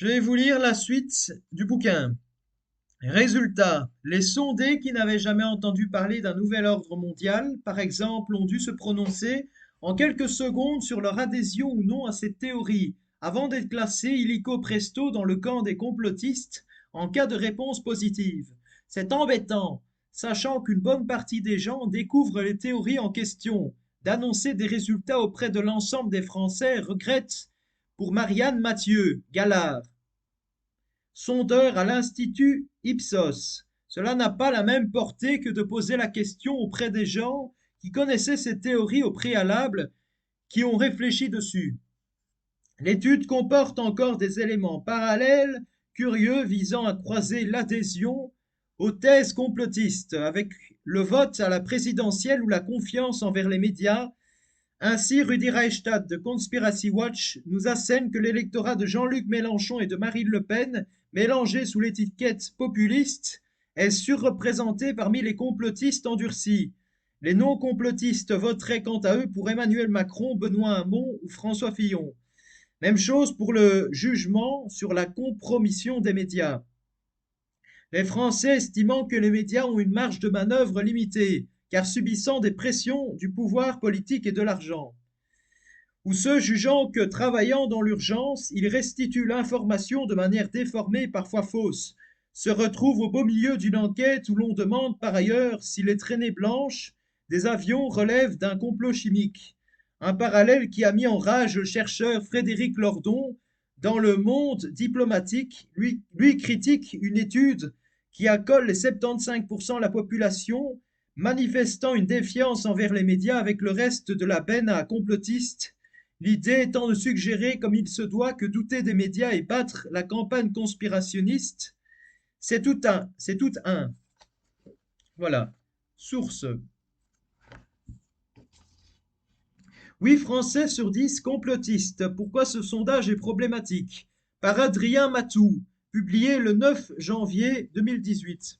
Je vais vous lire la suite du bouquin. Résultat, les sondés qui n'avaient jamais entendu parler d'un nouvel ordre mondial, par exemple, ont dû se prononcer en quelques secondes sur leur adhésion ou non à cette théorie, avant d'être classés illico presto dans le camp des complotistes en cas de réponse positive. C'est embêtant, sachant qu'une bonne partie des gens découvrent les théories en question. D'annoncer des résultats auprès de l'ensemble des Français, regrette pour Marianne Mathieu, Gallard, sondeur à l'Institut Ipsos. Cela n'a pas la même portée que de poser la question auprès des gens qui connaissaient ces théories au préalable, qui ont réfléchi dessus. L'étude comporte encore des éléments parallèles, curieux, visant à croiser l'adhésion aux thèses complotistes avec le vote à la présidentielle ou la confiance envers les médias. Ainsi, Rudi Reichstadt de Conspiracy Watch nous assène que l'électorat de Jean-Luc Mélenchon et de Marine Le Pen, mélangé sous l'étiquette populiste, est surreprésenté parmi les complotistes endurcis. Les non-complotistes voteraient quant à eux pour Emmanuel Macron, Benoît Hamon ou François Fillon. Même chose pour le jugement sur la compromission des médias. Les Français estimant que les médias ont une marge de manœuvre limitée, car subissant des pressions du pouvoir politique et de l'argent. Ou ceux jugeant que, travaillant dans l'urgence, ils restituent l'information de manière déformée, parfois fausse, se retrouvent au beau milieu d'une enquête où l'on demande par ailleurs si les traînées blanches des avions relèvent d'un complot chimique. Un parallèle qui a mis en rage le chercheur Frédéric Lordon dans Le Monde diplomatique, lui critique une étude qui accole les 75% de la population manifestant une défiance envers les médias avec le reste de la benne à complotistes, l'idée étant de suggérer comme il se doit que douter des médias et battre la campagne conspirationniste, c'est tout un. Voilà. Source. 8 Français sur 10 complotistes. Pourquoi ce sondage est problématique? Par Adrien Matou, publié le 9 janvier 2018.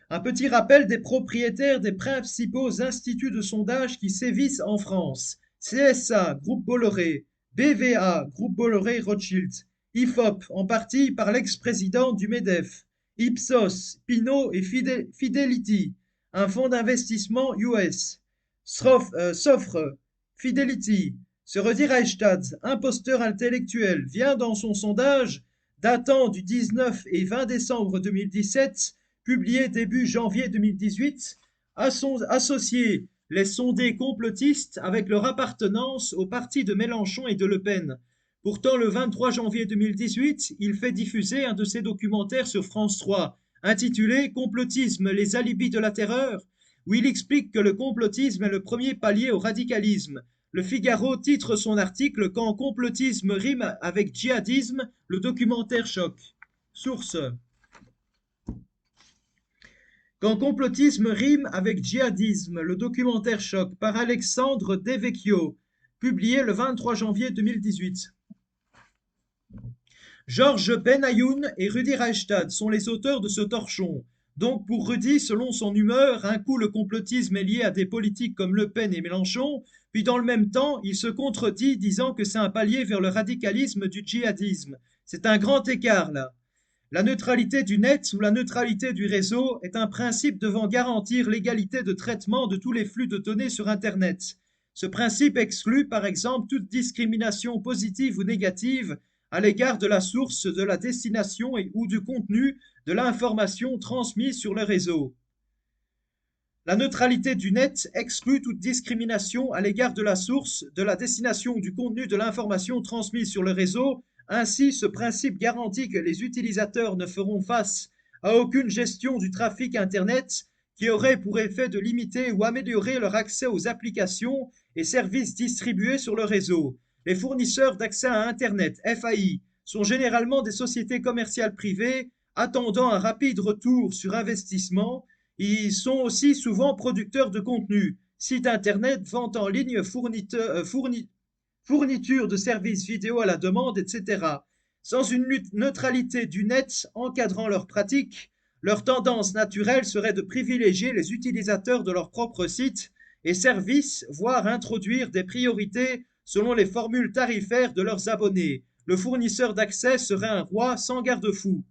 Un petit rappel des propriétaires des principaux instituts de sondage qui sévissent en France. CSA, Groupe Bolloré, BVA, Groupe Bolloré Rothschild, IFOP, en partie par l'ex-président du MEDEF, Ipsos, Pinot et Fidelity, un fonds d'investissement US, Sofre, Fidelity, se redit Reichstadt, imposteur intellectuel, vient dans son sondage datant du 19 et 20 décembre 2017, publié début janvier 2018, associer les sondés complotistes avec leur appartenance au parti de Mélenchon et de Le Pen. Pourtant, le 23 janvier 2018, il fait diffuser un de ses documentaires sur France 3, intitulé Complotisme, les alibis de la terreur, où il explique que le complotisme est le premier palier au radicalisme. Le Figaro titre son article Quand complotisme rime avec djihadisme, le documentaire choque. Source. Quand complotisme rime avec djihadisme, le documentaire choc par Alexandre Devecchio, publié le 23 janvier 2018. Georges Benayoun et Rudi Reichstadt sont les auteurs de ce torchon. Donc pour Rudi, selon son humeur, un coup le complotisme est lié à des politiques comme Le Pen et Mélenchon, puis dans le même temps, il se contredit disant que c'est un palier vers le radicalisme du djihadisme. C'est un grand écart là. La neutralité du net ou la neutralité du réseau est un principe devant garantir l'égalité de traitement de tous les flux de données sur Internet. Ce principe exclut par exemple toute discrimination positive ou négative à l'égard de la source, de la destination et ou du contenu de l'information transmise sur le réseau. La neutralité du net exclut toute discrimination à l'égard de la source, de la destination ou du contenu de l'information transmise sur le réseau. Ainsi, ce principe garantit que les utilisateurs ne feront face à aucune gestion du trafic Internet qui aurait pour effet de limiter ou améliorer leur accès aux applications et services distribués sur le réseau. Les fournisseurs d'accès à Internet, FAI, sont généralement des sociétés commerciales privées attendant un rapide retour sur investissement. Ils sont aussi souvent producteurs de contenu, sites Internet, vente en ligne, fourniture de services vidéo à la demande, etc. Sans une neutralité du net encadrant leurs pratiques, leur tendance naturelle serait de privilégier les utilisateurs de leur propre site et services, voire introduire des priorités selon les formules tarifaires de leurs abonnés. Le fournisseur d'accès serait un roi sans garde-fou.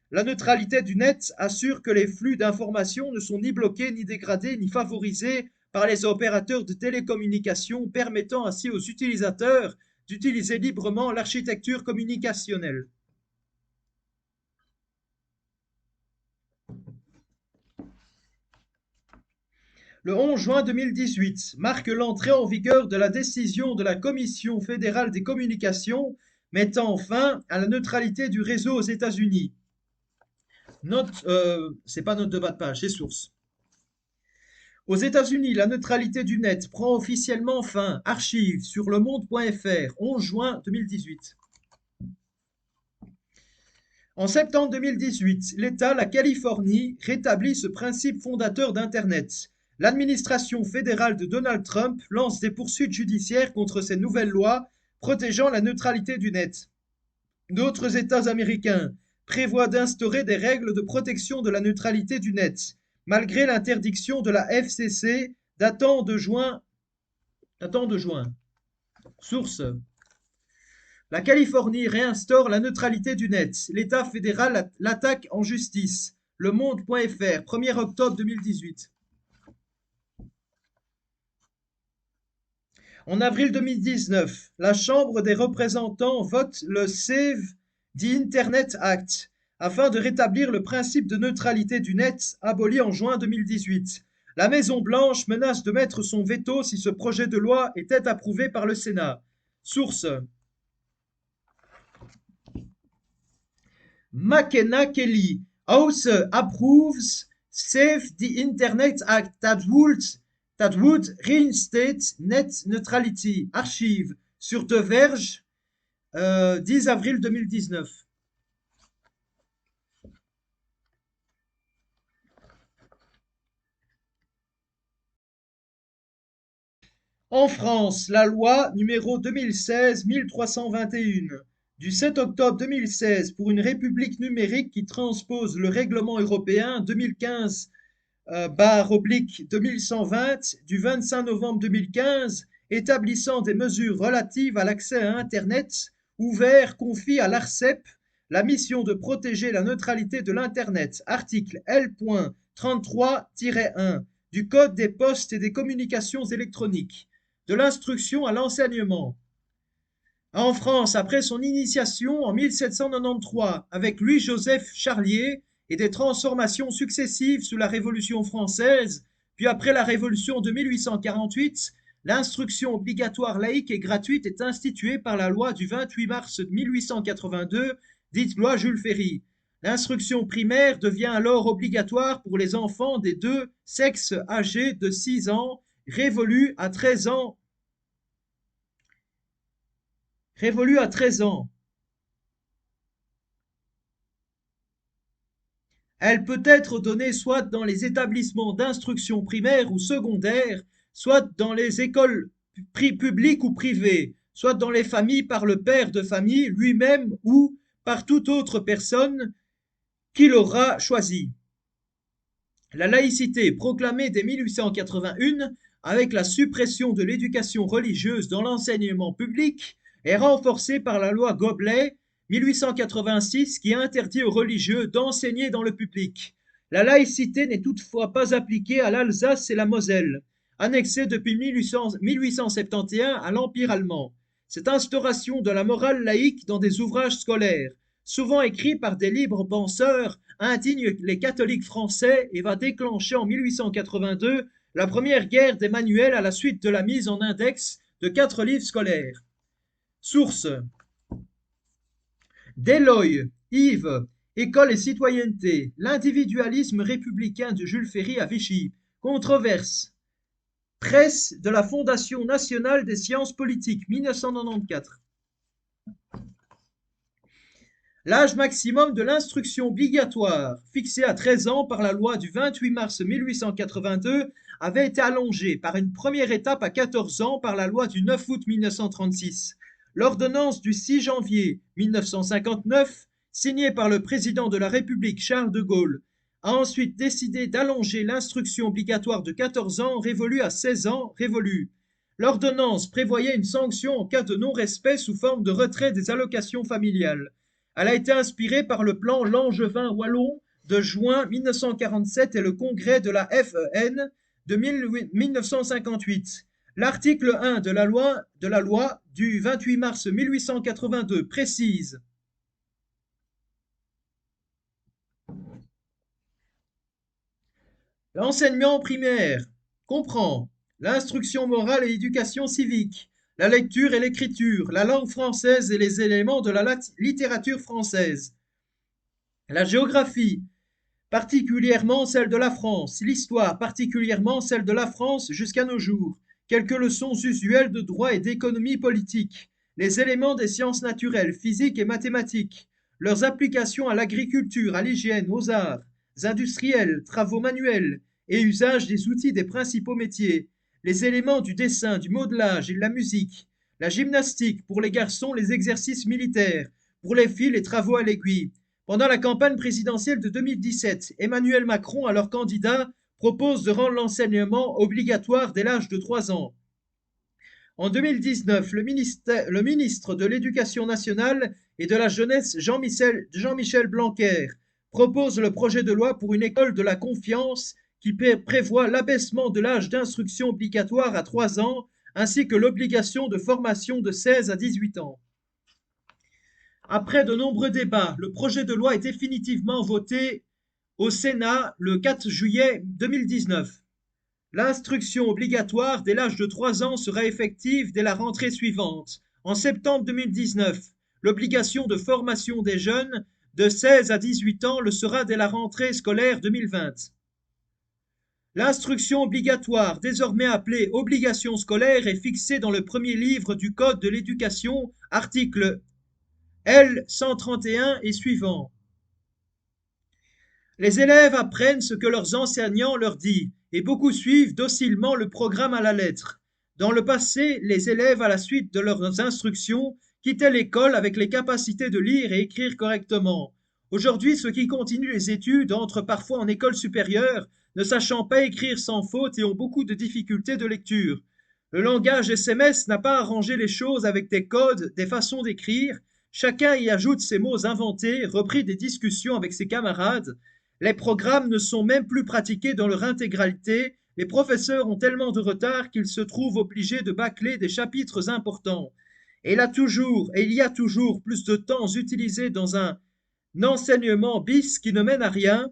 La neutralité du net assure que les flux d'informations ne sont ni bloqués, ni dégradés, ni favorisés par les opérateurs de télécommunications, permettant ainsi aux utilisateurs d'utiliser librement l'architecture communicationnelle. Le 11 juin 2018 marque l'entrée en vigueur de la décision de la Commission fédérale des communications mettant fin à la neutralité du réseau aux États-Unis. C'est pas note de bas de page, c'est source. Aux États-Unis, la neutralité du net prend officiellement fin. Archive sur lemonde.fr, 11 juin 2018. En septembre 2018, l'État, la Californie, rétablit ce principe fondateur d'Internet. L'administration fédérale de Donald Trump lance des poursuites judiciaires contre ces nouvelles lois protégeant la neutralité du net. D'autres États américains prévoient d'instaurer des règles de protection de la neutralité du net, malgré l'interdiction de la FCC datant de juin. Source: la Californie réinstaure la neutralité du net. L'État fédéral l'attaque en justice. Lemonde.fr, 1er octobre 2018. En avril 2019, la Chambre des représentants vote le Save the Internet Act afin de rétablir le principe de neutralité du net aboli en juin 2018. La Maison-Blanche menace de mettre son veto si ce projet de loi était approuvé par le Sénat. Source: McKenna Kelly. House approves Save the Internet Act that would reinstate net neutrality. Archive sur The Verge, 10 avril 2019. En France, la loi numéro 2016-1321 du 7 octobre 2016 pour une république numérique qui transpose le règlement européen 2015/2120 du 25 novembre 2015 établissant des mesures relatives à l'accès à Internet ouvert confie à l'Arcep la mission de protéger la neutralité de l'Internet. Article L.33-1 du Code des postes et des communications électroniques. De l'instruction à l'enseignement. En France, après son initiation en 1793 avec Louis-Joseph Charlier et des transformations successives sous la Révolution française, puis après la Révolution de 1848, l'instruction obligatoire laïque et gratuite est instituée par la loi du 28 mars 1882, dite loi Jules Ferry. L'instruction primaire devient alors obligatoire pour les enfants des deux sexes âgés de 6 ans révolue à 13 ans. Elle peut être donnée soit dans les établissements d'instruction primaire ou secondaire, soit dans les écoles publiques ou privées, soit dans les familles par le père de famille lui-même ou par toute autre personne qu'il aura choisie. La laïcité, proclamée dès 1881, avec la suppression de l'éducation religieuse dans l'enseignement public, est renforcée par la loi Goblet 1886 qui interdit aux religieux d'enseigner dans le public. La laïcité n'est toutefois pas appliquée à l'Alsace et la Moselle, annexées depuis 1871 à l'Empire allemand. Cette instauration de la morale laïque dans des ouvrages scolaires, souvent écrits par des libres penseurs, indigne les catholiques français et va déclencher en 1882 la première guerre des manuels à la suite de la mise en index de 4 livres scolaires. Source: Deloy, Yves, École et citoyenneté, l'individualisme républicain de Jules Ferry à Vichy, controverse, presse de la Fondation nationale des sciences politiques, 1994. L'âge maximum de l'instruction obligatoire, fixé à 13 ans par la loi du 28 mars 1882, avait été allongé par une première étape à 14 ans par la loi du 9 août 1936. L'ordonnance du 6 janvier 1959, signée par le président de la République Charles de Gaulle, a ensuite décidé d'allonger l'instruction obligatoire de 14 ans révolue à 16 ans révolue. L'ordonnance prévoyait une sanction en cas de non-respect sous forme de retrait des allocations familiales. Elle a été inspirée par le plan Langevin Wallon de juin 1947 et le congrès de la FEN de 1958. L'article 1 de la loi du 28 mars 1882 précise: l'enseignement primaire comprend l'instruction morale et l'éducation civique, la lecture et l'écriture, la langue française et les éléments de la littérature française, la géographie, particulièrement celle de la France, l'histoire, particulièrement celle de la France jusqu'à nos jours, quelques leçons usuelles de droit et d'économie politique, les éléments des sciences naturelles, physiques et mathématiques, leurs applications à l'agriculture, à l'hygiène, aux arts industriels, travaux manuels et usage des outils des principaux métiers, les éléments du dessin, du modelage et de la musique, la gymnastique, pour les garçons les exercices militaires, pour les filles les travaux à l'aiguille. Pendant la campagne présidentielle de 2017, Emmanuel Macron, alors candidat, propose de rendre l'enseignement obligatoire dès l'âge de 3 ans. En 2019, le ministre de l'Éducation nationale et de la jeunesse, Jean-Michel Blanquer, propose le projet de loi pour une école de la confiance qui prévoit l'abaissement de l'âge d'instruction obligatoire à 3 ans, ainsi que l'obligation de formation de 16 à 18 ans. Après de nombreux débats, le projet de loi est définitivement voté au Sénat le 4 juillet 2019. L'instruction obligatoire dès l'âge de 3 ans sera effective dès la rentrée suivante. En septembre 2019, l'obligation de formation des jeunes de 16 à 18 ans le sera dès la rentrée scolaire 2020. L'instruction obligatoire, désormais appelée obligation scolaire, est fixée dans le premier livre du Code de l'éducation, article L 131 et suivant. Les élèves apprennent ce que leurs enseignants leur disent, et beaucoup suivent docilement le programme à la lettre. Dans le passé, les élèves, à la suite de leurs instructions, quittaient l'école avec les capacités de lire et écrire correctement. Aujourd'hui, ceux qui continuent les études entrent parfois en école supérieure, ne sachant pas écrire sans faute et ont beaucoup de difficultés de lecture. Le langage SMS n'a pas arrangé les choses avec des codes, des façons d'écrire. Chacun y ajoute ses mots inventés, repris des discussions avec ses camarades. Les programmes ne sont même plus pratiqués dans leur intégralité. Les professeurs ont tellement de retard qu'ils se trouvent obligés de bâcler des chapitres importants. Et il y a toujours plus de temps utilisé dans un enseignement bis qui ne mène à rien.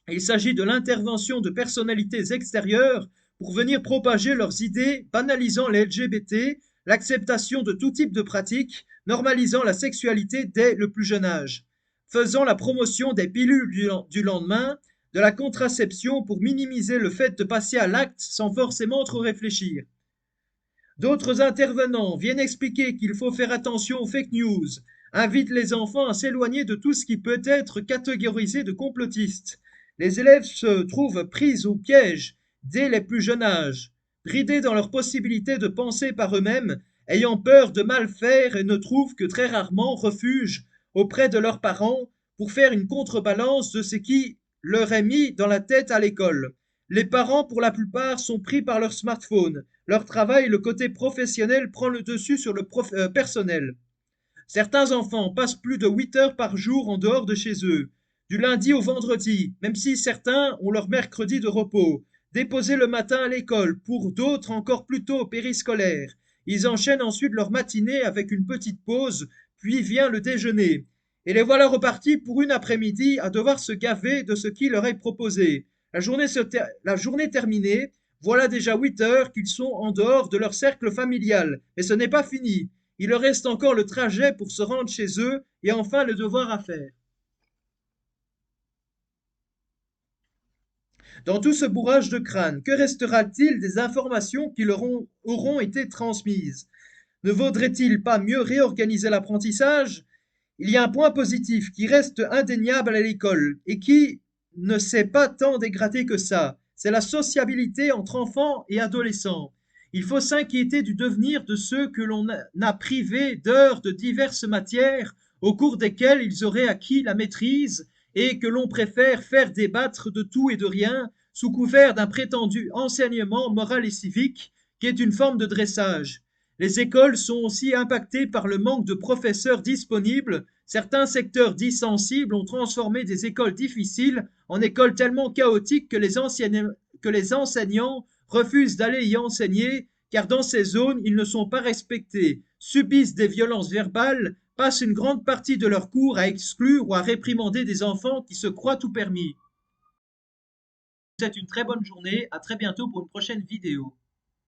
Il s'agit de l'intervention de personnalités extérieures pour venir propager leurs idées, banalisant les LGBT, l'acceptation de tout type de pratiques, normalisant la sexualité dès le plus jeune âge, faisant la promotion des pilules du lendemain, de la contraception pour minimiser le fait de passer à l'acte sans forcément trop réfléchir. D'autres intervenants viennent expliquer qu'il faut faire attention aux fake news, invitent les enfants à s'éloigner de tout ce qui peut être catégorisé de complotiste. Les élèves se trouvent pris au piège dès les plus jeunes âges, bridés dans leur possibilité de penser par eux-mêmes, ayant peur de mal faire et ne trouvent que très rarement refuge auprès de leurs parents pour faire une contrebalance de ce qui leur est mis dans la tête à l'école. Les parents, pour la plupart, sont pris par leur smartphone. Leur travail, le côté professionnel, prend le dessus sur le personnel. Certains enfants passent plus de 8 heures par jour en dehors de chez eux, du lundi au vendredi, même si certains ont leur mercredi de repos, déposés le matin à l'école, pour d'autres encore plus tôt au périscolaire. Ils enchaînent ensuite leur matinée avec une petite pause, puis vient le déjeuner. Et les voilà repartis pour une après-midi à devoir se gaver de ce qui leur est proposé. La journée terminée, voilà déjà 8 heures qu'ils sont en dehors de leur cercle familial. Mais ce n'est pas fini. Il leur reste encore le trajet pour se rendre chez eux et enfin le devoir à faire. Dans tout ce bourrage de crâne, que restera-t-il des informations qui leur auront été transmises? Ne vaudrait-il pas mieux réorganiser l'apprentissage? Il y a un point positif qui reste indéniable à l'école et qui ne s'est pas tant dégradé que ça. C'est la sociabilité entre enfants et adolescents. Il faut s'inquiéter du devenir de ceux que l'on a privés d'heures de diverses matières au cours desquelles ils auraient acquis la maîtrise et que l'on préfère faire débattre de tout et de rien sous couvert d'un prétendu enseignement moral et civique qui est une forme de dressage. Les écoles sont aussi impactées par le manque de professeurs disponibles. Certains secteurs dits sensibles ont transformé des écoles difficiles en écoles tellement chaotiques que les enseignants refusent d'aller y enseigner car dans ces zones, ils ne sont pas respectés, subissent des violences verbales, passent une grande partie de leur cours à exclure ou à réprimander des enfants qui se croient tout permis. Vous êtes une très bonne journée, à très bientôt pour une prochaine vidéo.